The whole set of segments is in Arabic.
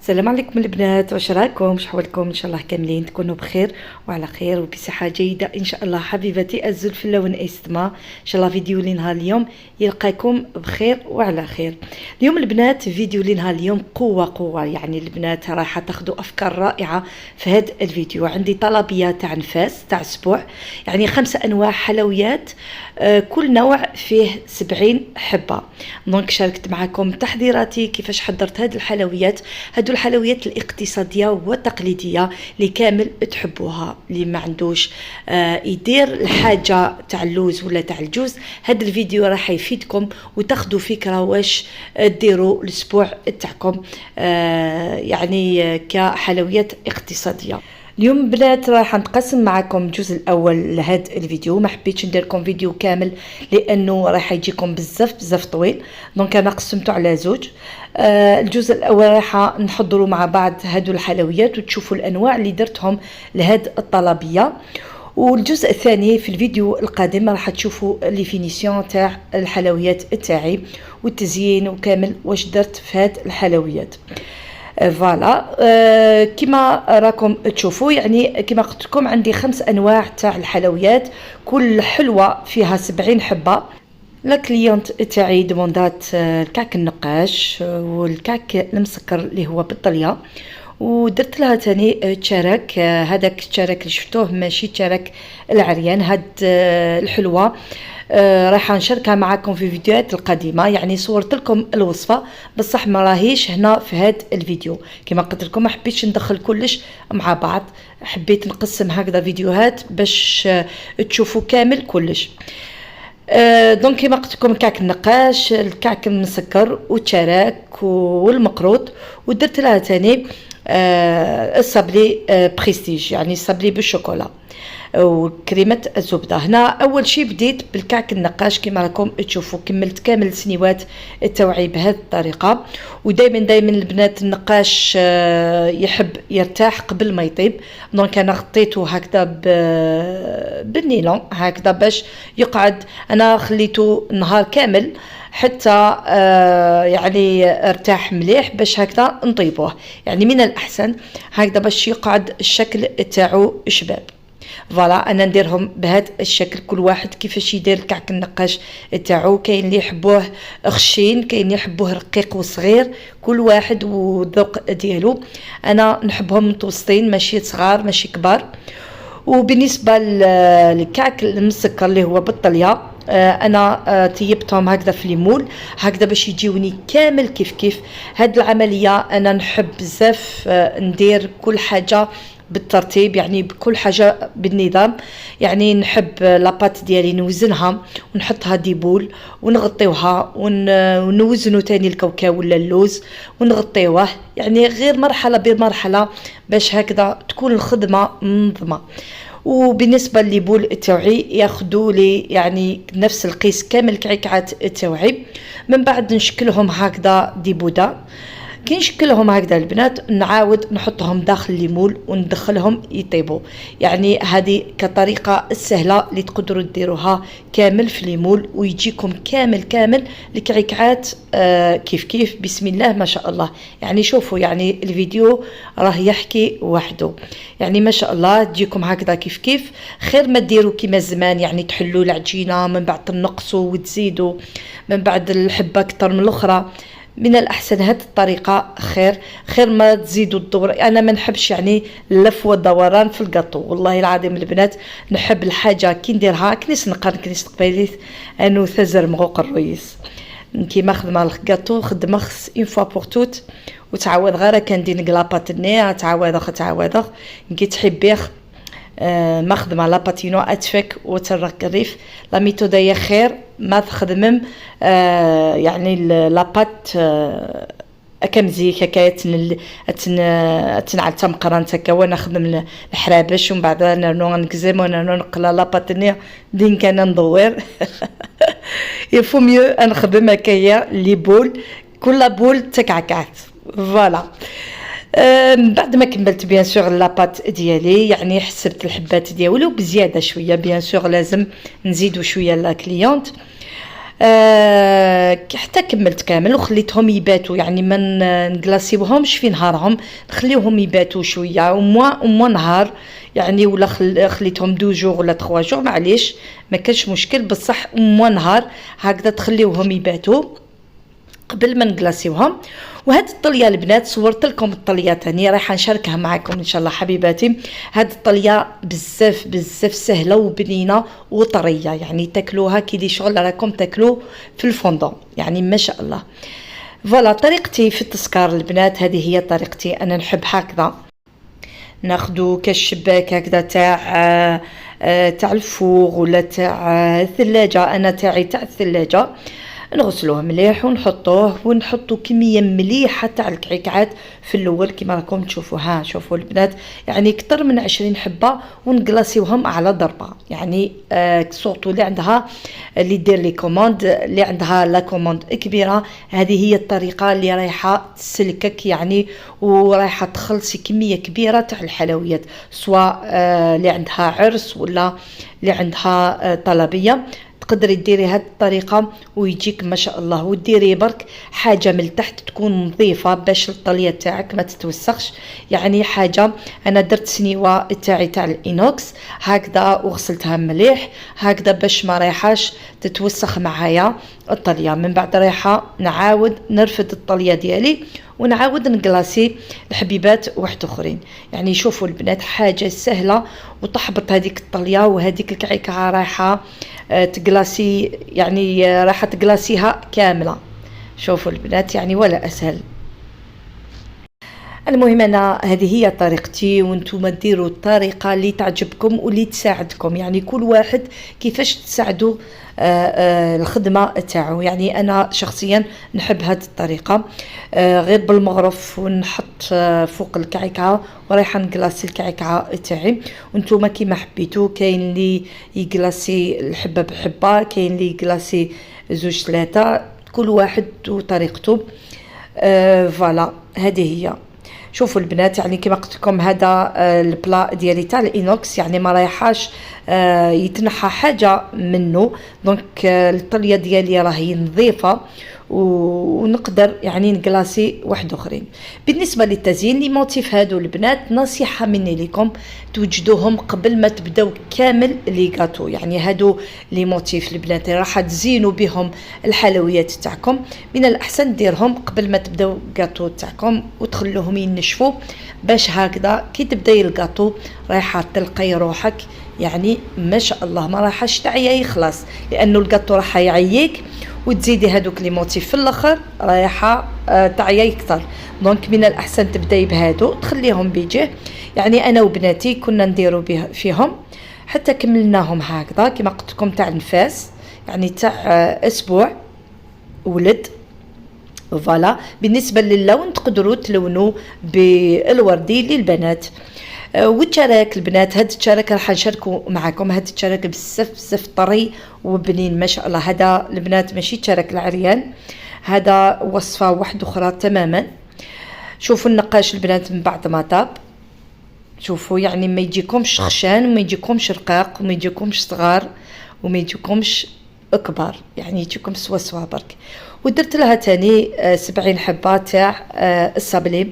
السلام عليكم البنات، واش راكم؟ شحوالكم؟ ان شاء الله كاملين تكونوا بخير وعلى خير وبصحه جيده ان شاء الله. حبيبتي الزلفله ونيستما، ان شاء الله فيديو لنهار اليوم يلقاكم بخير وعلى خير. اليوم البنات فيديو لنهار اليوم قوه، يعني البنات راح تاخذوا افكار رائعه في هذا الفيديو. عندي طلبيه تاع نفاس تاع اسبوع، يعني 5 انواع حلويات، كل نوع فيه 70 حبه. دونك شاركت معكم تحضيراتي كيفاش حضرت هذه الحلويات. هادو الحلويات الاقتصاديه والتقليديه اللي كامل تحبوها، اللي ما عندوش يدير الحاجه تاع اللوز ولا تاع الجوز. هذا الفيديو راح يفيدكم وتاخذوا فكره واش ديروا الاسبوع تاعكم، يعني كحلويات اقتصاديه. اليوم بنات راح نقسم معكم الجزء الاول لهذا الفيديو. ما حبيتش ندير لكم فيديو كامل لانه راح يجيكم بزاف طويل، دونك انا قسمته على زوج. الجزء الاول راح نحضروا مع بعض هادو الحلويات وتشوفوا الانواع اللي درتهم لهاد الطلبيه، والجزء الثاني في الفيديو القادم راح تشوفوا لي فينيسيون تاع الحلويات تاعي والتزيين وكامل واش درت في هاد الحلويات. فوالا، كما راكم تشوفوا، يعني كما قلت لكم عندي 5 انواع تاع الحلويات، كل حلوه فيها 70 حبه. لا كليونت تاعي دوموندات الكعك النقاش والكعك المسكر اللي هو بالطليه، ودرت لها تاني تشارك. هذاك التشارك اللي شفتوه ماشي تشارك العريان. هاد الحلوه راح نشاركها معكم في فيديوهات القديمه، يعني صورت لكم الوصفه بصح ما راهيش هنا في هذا الفيديو. كما قلت لكم ما حبيتش ندخل كلش مع بعض، حبيت نقسم هكذا فيديوهات باش تشوفوا كامل كلش. دونك كما قلت لكم الكعك النقاش، الكعك المسكر والتشارك والمقروط، ودرت لها ثاني الصابلي بريستيج، يعني الصابلي بالشوكولا وكريمه الزبده. هنا اول شيء بديت بالكعك النقاش كما راكم تشوفوا، كملت كامل السنوات التوعي بهذه الطريقه. ودائما البنات النقاش يحب يرتاح قبل ما يطيب، دونك انا غطيته هكذا بالنيلون هكذا باش يقعد. انا خليته نهار كامل حتى يعني ارتاح مليح باش هكذا نطيبوه، يعني من الاحسن هكذا باش يقعد الشكل تاعو شباب. فوالا انا نديرهم بهذا الشكل، كل واحد كيفاش يدير الكعك النقاش تاعو. كاين اللي يحبوه خشين، كاين اللي يحبوه رقيق وصغير، كل واحد والذوق ديالو. انا نحبهم متوسطين، ماشي صغار ماشي كبار. وبالنسبه للكعك المسكر اللي هو بالطليه، انا طيبتهم هكذا في ليمون هكذا باش يجيوني كامل كيف هاد العمليه. انا نحب بزاف ندير كل حاجه بالترتيب، يعني بكل حاجه بالنظام. يعني نحب لاباط ديالي نوزنها ونحطها ديبول ونغطيوها ونوزنو تاني الكاوكاو ولا اللوز ونغطيوه، يعني غير مرحله بمرحله باش هكذا تكون الخدمه منظمه. وبالنسبه للبول التوعي ياخذوا لي يعني نفس القيس كامل كعكات التوعي. من بعد نشكلهم هكذا ديبودا، كي نشكلهم هكذا البنات نعاود نحطهم داخل الليمون وندخلهم يطيبوا. يعني هذه كطريقه السهله اللي تقدروا ديروها كامل في الليمون ويجيكم كامل الكعكات كيف بسم الله ما شاء الله. يعني شوفوا، يعني الفيديو راه يحكي وحده، يعني ما شاء الله تجيكم هكذا كيف خير ما ديروا كيما زمان، يعني تحلوا العجينه من بعد تنقصوا وتزيدوا من بعد الحبه اكثر من الاخرى. من الاحسن هذه الطريقه خير ما تزيدوا الدور. انا ما نحبش يعني اللف والدوران في الكاطو، والله العظيم البنات نحب الحاجه كي نديرها كنيس نقر كنيس تقبيليت انو ثزر مغوق الرئيس. كيما خدمه الكاطو خدمه خص اون فوا بور توت، وتعاود غير كندير نقلاباتني تعاود كي تحبيخ ما خدمه لاباتينو اتفك وترك الريف. لا ميثوديه خير ما تخدمم يعني لابات اكمزي هكايا تنعل تمقران هكا وانا نخدم الحرابش ومن بعد انا نكزم وانا نقلا لاباتني دين كان ندور يفو ميو نخدم هكايا لي بول كل بول تكعكات. فوالا بعد ما كملت بيان سور لاباط ديالي، يعني حسبت الحبات ديالو بزياده شويه، بيان سور لازم نزيدو شويه لا كليونت. حتى كملت كامل وخليتهم يباتوا، يعني ما نكلاسيوهمش في نهارهم، نخليوهم يباتوا شويه وموا نهار يعني، ولا خليتهم 2 جوغ ولا 3 جوغ معليش ما كانش مشكل، بصح موا نهار هكذا تخليوهم يباتوا قبل ما نكلاسيوهم. وهاد الطليه البنات صورت لكم الطليه تاني رايحه نشاركها معكم ان شاء الله حبيباتي. هاد الطليه بزاف بزاف سهله وبنينه وطريه، يعني تاكلوها كي دي شغل راكم تاكلو في الفندق يعني ما شاء الله. فوالا طريقتي في التسكار البنات، هذه هي طريقتي انا، نحب هكذا ناخدو كالشباك هكذا تاع الفوغ ولا تاع الثلاجه، انا تاعي تاع الثلاجه، نغسلوه مليح ونحطوه ونحطو كميه مليحه تاع الكعكعات في الاول كما راكم تشوفوا. ها شوفوا البنات يعني اكثر من 20 حبه ونكلاسيوهم على ضربه، يعني سورتو اللي عندها اللي دير لي كوموند، اللي عندها لا كوموند كبيره، هذه هي الطريقه اللي رايحه تسلكك يعني، ورايحه تخلصي كميه كبيره تاع الحلويات، سواء اللي عندها عرس ولا اللي عندها طلبيه، تقدري ديري هاد الطريقه ويجيك ما شاء الله. وديري برك حاجه من التحت تكون نظيفه باش الطليه تاعك ما تتوسخش، يعني حاجه انا درت سنيوه تاعي تاع الانوكس هكذا وغسلتها مليح هكذا باش ما رايحاش تتوسخ معايا الطليه. من بعد رايحه نعاود نرفد الطليه ديالي ونعاود نكلاسي الحبيبات واحد اخرين. يعني شوفوا البنات حاجه سهله وتحبط هذيك الطليه وهذيك الكعكه رايحه تكلاسي، يعني راح تكلاسيها كامله. شوفوا البنات يعني ولا اسهل. المهم انا هذه هي طريقتي، وانتم ديروا الطريقه اللي تعجبكم واللي تساعدكم، يعني كل واحد كيفاش تساعدوا الخدمه تاعو. يعني انا شخصيا نحب هذه الطريقه، غير بالمغرف ونحط فوق الكعكه ورايحه نكلاسي الكعكه تاعي. وانتم كيما حبيتوا، كاين اللي يكلاسي الحبه بحبه، كاين اللي يكلاسي 2-3، كل واحد وطريقته. فوالا هذه هي. شوفوا البنات يعني كما قلت لكم هذا البلا ديالي تاع الانوكس، يعني ما رايحاش يتنحى حاجه منه، دونك الطليه ديالي راهي نظيفه ونقدر يعني نكلاسي واحد اخرين. بالنسبه للتزيين لي موتيف هادو البنات نصيحه مني لكم توجدوهم قبل ما تبداو كامل لي غاتو، يعني هادو لي موتيف البنات راح تزينوا بهم الحلويات تاعكم، من الاحسن ديرهم قبل ما تبداو غاتو تاعكم وتخلوهم ينشفوا، باش هكذا كي تبداي الغاتو رايحه تلقاي روحك يعني ما شاء الله ما راحش تعيا يخلص، لانه الغاتو راح يعييك وتزيدي هادوك لي موتيف في الاخر رايحه تعيا اكثر. دونك من الاحسن تبداي بهادو تخليهم بيجيه. يعني انا وبناتي كنا نديروا فيهم حتى كملناهم هكذا كما قلت لكم تاع نفاس، يعني تاع اسبوع ولد. فوالا بالنسبه للون تقدروا تلونوا بالوردي للبنات. والشراك البنات، هاد الشراك راح نشاركو معكم، هاد الشراك بزاف بزاف طري وبنين ما شاء الله. هذا البنات ماشي شراك العريان، هذا وصفه واحده اخرى تماما. شوفوا النقاش البنات من بعد ما طاب، شوفوا يعني ما يجيكمش خشان وما يجيكمش رقاق وما يجيكمش صغار وما يجيكمش كبار، يعني يجيكم سوا برك. ودرت لها تاني 70 حبه تاع الصبلي،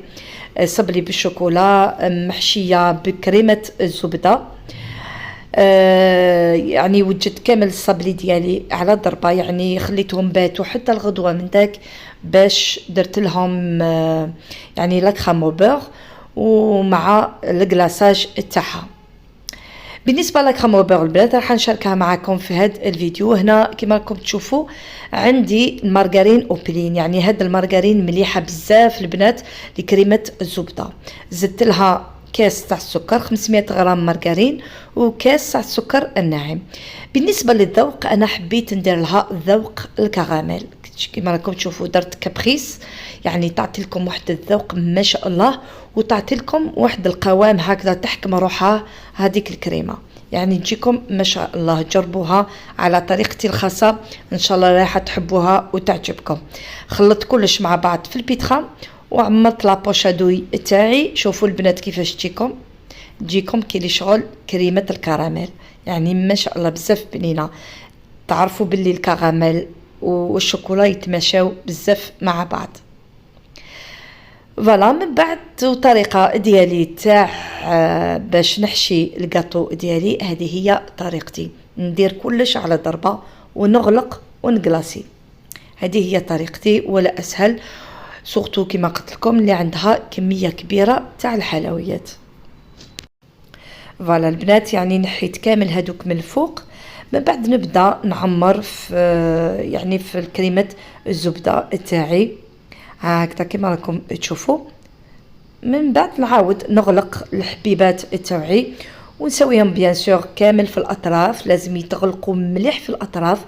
صبلي بالشوكولا محشيه بكريمه الزبده. يعني وجدت كامل الصبلي ديالي على ضربه، يعني خليتهم باتوا حتى الغدوه من داك باش درت لهم يعني لاكرام بور ومع الكلاصاج تاعها. بالنسبه لاكرام بور البنات راح نشاركها معكم في هذا الفيديو. هنا كما راكم تشوفوا عندي المارغرين اوبلين، يعني هذا المارغرين مليحه بزاف البنات لكريمه الزبده. زدت لها كاس تاع السكر 500 غرام مارغرين وكاس تاع السكر الناعم. بالنسبه للذوق انا حبيت ندير لها ذوق الكراميل، كما راكم تشوفوا درت كابريس، يعني تعطي لكم واحد الذوق ما شاء الله وتعطي لكم واحد القوام هكذا تحكم روحها هذيك الكريمه، يعني تجيكم ما شاء الله. جربوها على طريقتي الخاصه ان شاء الله راح تحبوها وتعجبكم. خلطت كلش مع بعض في البيترا وعمرت لابوشادوي تاعي. شوفوا البنات كيفاش تجيكم كي لي شغل كريمه الكراميل، يعني ما شاء الله بزاف بنينه. تعرفوا باللي الكراميل والشوكولا يتماشاو بزاف مع بعض. فوالا من بعد الطريقه ديالي تاع باش نحشي الكاطو ديالي، هذه هي طريقتي. ندير كلش على ضربه ونغلق ونقلاصي. هذه هي طريقتي ولا اسهل، سورتو كما قلت لكم اللي عندها كميه كبيره تاع الحلويات. فوالا البنات يعني نحيت كامل هذوك من الفوق. من بعد نبدا نعمر في يعني في الكريمه الزبده تاعي هكذا كما راكم تشوفوا. من بعد نعاود نغلق الحبيبات تاعي ونسويهم بيان سور كامل في الاطراف، لازم يتغلقوا مليح في الاطراف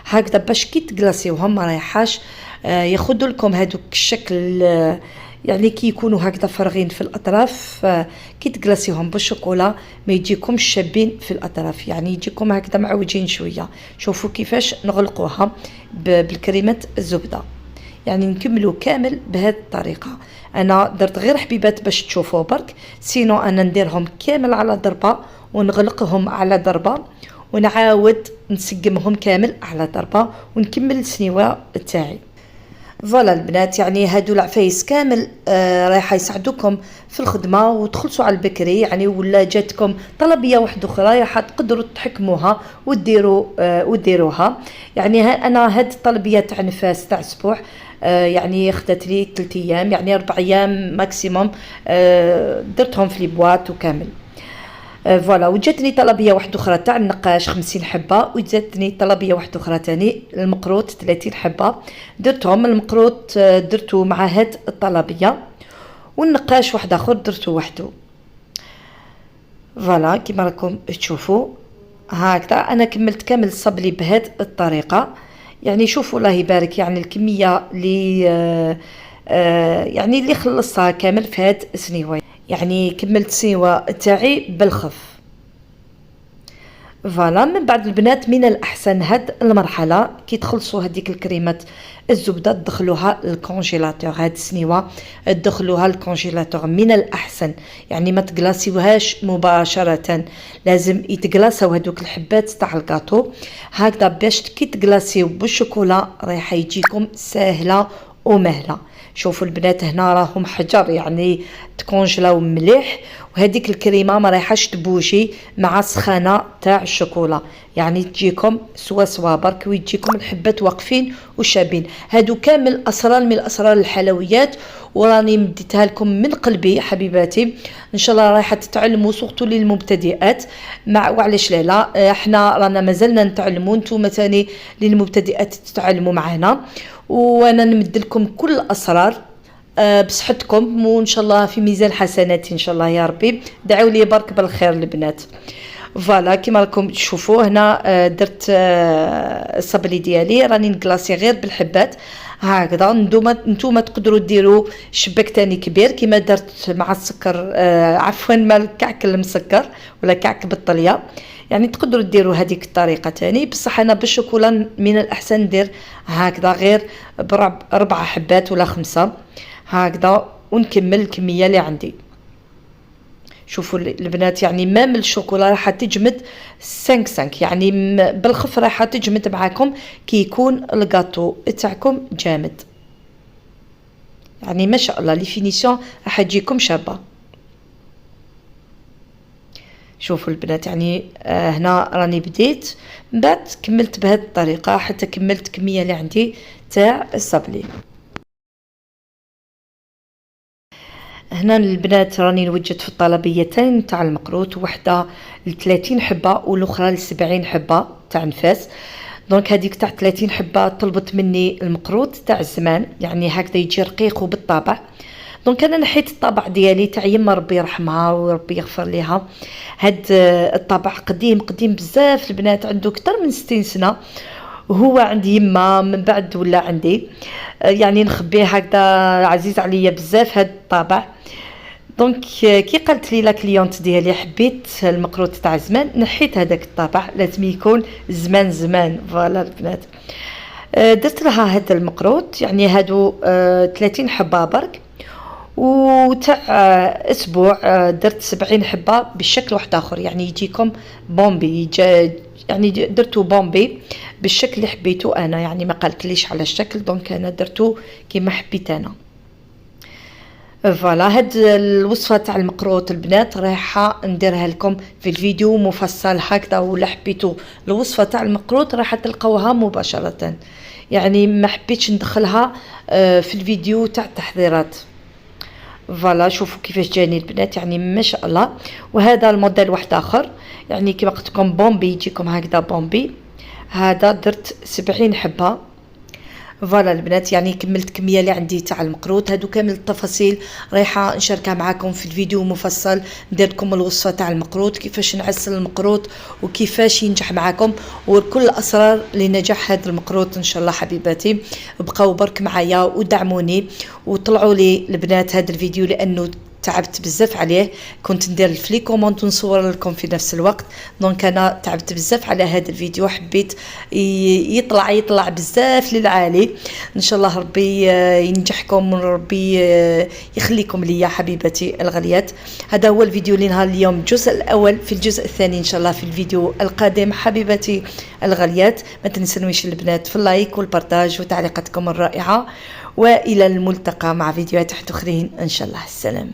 هكذا باش كي تقلاصيوهم ما رايحاش ياخذوا لكم هذوك الشكل، يعني كي يكونوا هكذا فارغين في الاطراف كي تقلاصيهم بالشوكولا ما يجيكمش شابين في الاطراف، يعني يجيكم هكذا معوجين شويه. شوفوا كيفاش نغلقوها بالكريمه الزبده. يعني نكملوا كامل بهذه الطريقه. انا درت غير حبيبات باش تشوفوا برك، سينو انا نديرهم كامل على ضربه ونغلقهم على ضربه ونعاود نسقمهم كامل على ضربه ونكمل السنيوه تاعي. فوالا البنات يعني هادو العفايس كامل رايحه يساعدوكم في الخدمه وتخلصوا على البكري، يعني ولا جاتكم طلبيه واحده اخرى رايحه تقدروا تحكموها وديروها. يعني انا هاد الطلبيه تاع نفاس تاع اسبوع يعني خدت لي 3 ايام، يعني 4 ايام ماكسيموم درتهم في لي بواط وكامل. فوالا وجاتني طلبيه واحده اخرى تاع النقاش 50 حبه، وجاتني طلبيه واحده اخرى تاني المقروط 30 حبه. درتهم المقروط درتو مع هاد الطلبيه، والنقاش واحد اخر درتو وحده. فوالا كيما راكم تشوفوا هكذا انا كملت كامل الصبلي بهاد الطريقه. يعني شوفوا الله يبارك، يعني الكميه اللي يعني اللي خلصتها كامل في هاد السنيوه، يعني كملت السنيوه تاعي بالخف. فوالا من بعد البنات من الاحسن هاد المرحله كي تخلصوا هذيك الكريمات الزبده تدخلوها للكونجيلاتور. هاد السنيوه تدخلوها للكونجيلاتور من الاحسن، يعني ما تقلاصيوهاش مباشره، لازم يتقلاصوا هذوك الحبات تاع الكاطو هكذا باش كي تقلاصيو بالشوكولا رايحه يجيكم ساهله ومهله. شوفوا البنات هنا راهم حجر، يعني تكونجلاو مليح، وهذيك الكريمه ما رايحاش تبوشي مع السخانه تاع الشوكولا، يعني تجيكم سوا برك ويجيكم الحبات واقفين وشابين. هادو كامل اسرار من اسرار الحلويات وراني مديتها لكم من قلبي حبيباتي. ان شاء الله رايحه تتعلموا سورتو للمبتدئات، مع وعلاش لا احنا رانا مازلنا نتعلموا، نتوما ثاني للمبتدئات تتعلموا معنا، وانا نمد لكم كل الاسرار بصحتكم وان شاء الله في ميزان حسناتي ان شاء الله يا ربي. دعوا لي برك بالخير البنات. فوالا كيما راكم تشوفوا هنا درت الصبلي ديالي راني نكلاصي غير بالحبات هكذا. نتوما تقدروا ديروا شباك تاني كبير كيما درت مع السكر عفوا مع الكعك المسكر ولا كعك بالطليه، يعني تقدروا ديروا هذيك الطريقه تاني. بصح انا بالشوكولا من الاحسن ندير هكذا غير ب4 حبات ولا 5 هكذا ونكمل الكميه اللي عندي. شوفوا البنات يعني مام الشوكولا راح تجمد 5 يعني بالخف راح تجمد معاكم كي يكون الغاتو تاعكم جامد، يعني ما شاء الله لي فينيسيون راح تجيكم شابه. شوفوا البنات يعني هنا راني بديت من بعد كملت بهذه الطريقه حتى كملت الكميه اللي عندي تاع الصبلي. هنا البنات راني نوجد في الطلبيتين تاع المقروط، وحده ل30 حبه والاخرى ل70 حبه تاع نفاس. دونك هذيك تاع 30 حبه طلبت مني المقروط تاع الزمان، يعني هكذا يجي رقيق وبالطبع. دونك انا نحيت الطابع ديالي تاع يما ربي يرحمها وربي يغفر لها. هاد الطابع قديم بزاف البنات، عنده اكثر من 60 سنه، وهو عند يما من بعد ولا عندي، يعني نخبيه هكذا عزيز عليا بزاف هاد الطابع. دونك كي قالت لي لا كليونت ديالي حبيت المقروط تاع زمان نحيت هذاك الطابع، لازم يكون زمان. فوالا البنات درت لها هذا المقروط، يعني هادو 30 حبه برك، وتاع اسبوع درت 70 حبه بالشكل واحد اخر، يعني يجيكم بومبي، يعني درتو بومبي بالشكل اللي حبيتو انا، يعني ما قالكليش على الشكل، دونك انا درتو كيما حبيت انا. فوالا هاد الوصفه تاع المقروط البنات رايحه نديرها لكم في الفيديو مفصل هكذا، ولا حبيتو الوصفه تاع المقروط راح تلقاوها مباشره، يعني ما حبيتش ندخلها في الفيديو تاع التحضيرات. فوالا شوفوا كيفاش جاني البنات، يعني ما شاء الله. وهذا الموديل واحد اخر، يعني كما قلت لكم بومبي يجيكم هكذا بومبي، هذا درت 70 حبه. فوالا البنات يعني كملت كميه اللي عندي تاع المقروط. هادو كامل التفاصيل رايحه نشاركها معكم في الفيديو مفصل، ندير لكم الوصفه تاع المقروط، كيفاش نعسل المقروط وكيفاش ينجح معكم، وكل الاسرار لنجاح هذا المقروط ان شاء الله. حبيباتي بقاو برك معايا ودعموني وطلعوا لي البنات هذا الفيديو، لانه تعبت بزاف عليه، كنت ندير في لي كومونت ونصور لكم في نفس الوقت، دونك انا تعبت بزاف على هذا الفيديو، حبيت يطلع بزاف للعالي. ان شاء الله ربي ينجحكم وربي يخليكم ليا حبيبتي الغاليات. هذا هو الفيديو لنهار اليوم، الجزء الاول. في الجزء الثاني ان شاء الله في الفيديو القادم حبيبتي الغاليات. ما تنسونيش البنات في اللايك والبارتاج وتعليقاتكم الرائعه، والى الملتقى مع فيديوهات اخرين ان شاء الله. السلام.